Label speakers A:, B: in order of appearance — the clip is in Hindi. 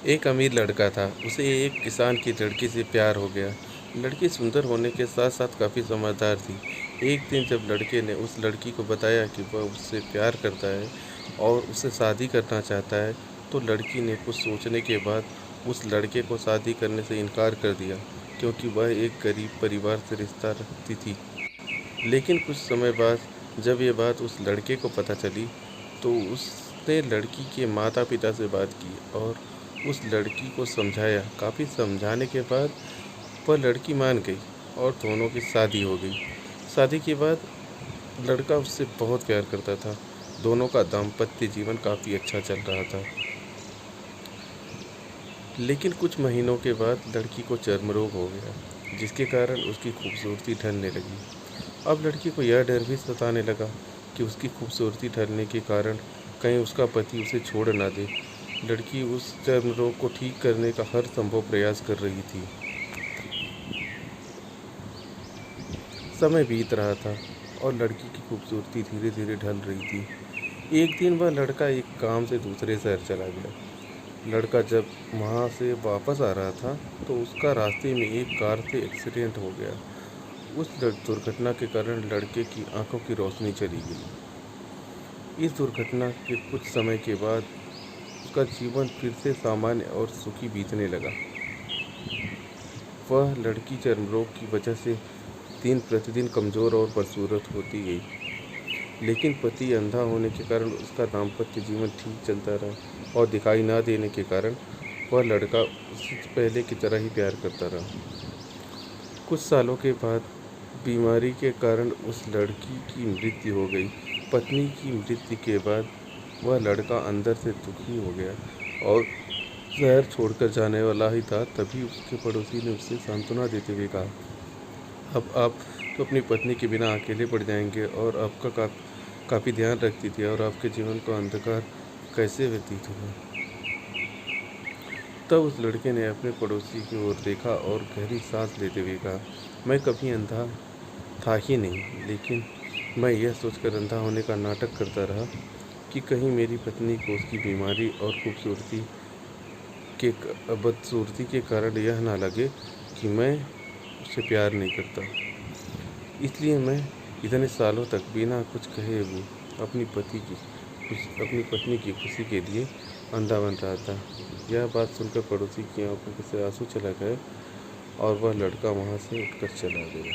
A: एक अमीर लड़का था। उसे एक किसान की लड़की से प्यार हो गया। लड़की सुंदर होने के साथ साथ काफ़ी समझदार थी। एक दिन जब लड़के ने उस लड़की को बताया कि वह उससे प्यार करता है और उससे शादी करना चाहता है, तो लड़की ने कुछ सोचने के बाद उस लड़के को शादी करने से इनकार कर दिया, क्योंकि वह एक गरीब परिवार से रिश्ता रखती थी। लेकिन कुछ समय बाद जब ये बात उस लड़के को पता चली, तो उसने लड़की के माता पिता से बात की और उस लड़की को समझाया। काफ़ी समझाने के बाद वह लड़की मान गई और दोनों की शादी हो गई। शादी के बाद लड़का उससे बहुत प्यार करता था। दोनों का दाम्पत्य जीवन काफ़ी अच्छा चल रहा था। लेकिन कुछ महीनों के बाद लड़की को चर्म रोग हो गया, जिसके कारण उसकी खूबसूरती ढलने लगी। अब लड़की को यह डर भी सताने लगा कि उसकी खूबसूरती ढलने के कारण कहीं उसका पति उसे छोड़ ना दे। लड़की उस चर्म रोग को ठीक करने का हर संभव प्रयास कर रही थी। समय बीत रहा था और लड़की की खूबसूरती धीरे धीरे ढल रही थी। एक दिन वह लड़का एक काम से दूसरे शहर चला गया। लड़का जब वहाँ से वापस आ रहा था, तो उसका रास्ते में एक कार से एक्सीडेंट हो गया। उस दुर्घटना के कारण लड़के की आंखों की रोशनी चली गई। इस दुर्घटना के कुछ समय के बाद उसका जीवन फिर से सामान्य और सुखी बीतने लगा। वह लड़की चर्म रोग की वजह से दिन प्रतिदिन कमज़ोर और बदसूरत होती गई। लेकिन पति अंधा होने के कारण उसका दाम्पत्य जीवन ठीक चलता रहा और दिखाई ना देने के कारण वह लड़का उससे पहले की तरह ही प्यार करता रहा। कुछ सालों के बाद बीमारी के कारण उस लड़की की मृत्यु हो गई। पत्नी की मृत्यु के बाद वह लड़का अंदर से दुखी हो गया और शहर छोड़कर जाने वाला ही था। तभी उसके पड़ोसी ने उसे सांत्वना देते हुए कहा, अब आप तो अपनी पत्नी के बिना अकेले पड़ जाएंगे और आपका काफ़ी ध्यान रखती थी और आपके जीवन का अंधकार कैसे व्यतीत हुआ। तब उस लड़के ने अपने पड़ोसी की ओर देखा और गहरी सांस लेते हुए कहा, मैं कभी अंधा था ही नहीं, लेकिन मैं यह सोचकर अंधा होने का नाटक करता रहा कि कहीं मेरी पत्नी को उसकी बीमारी और बदसूरती के कारण यह ना लगे कि मैं उससे प्यार नहीं करता। इसलिए मैं इतने सालों तक बिना कुछ कहे हुए अपनी पत्नी की खुशी के लिए अंधा बन रहा था। यह बात सुनकर पड़ोसी की आंखों से आंसू चला गए और वह लड़का वहाँ से उठकर चला गया।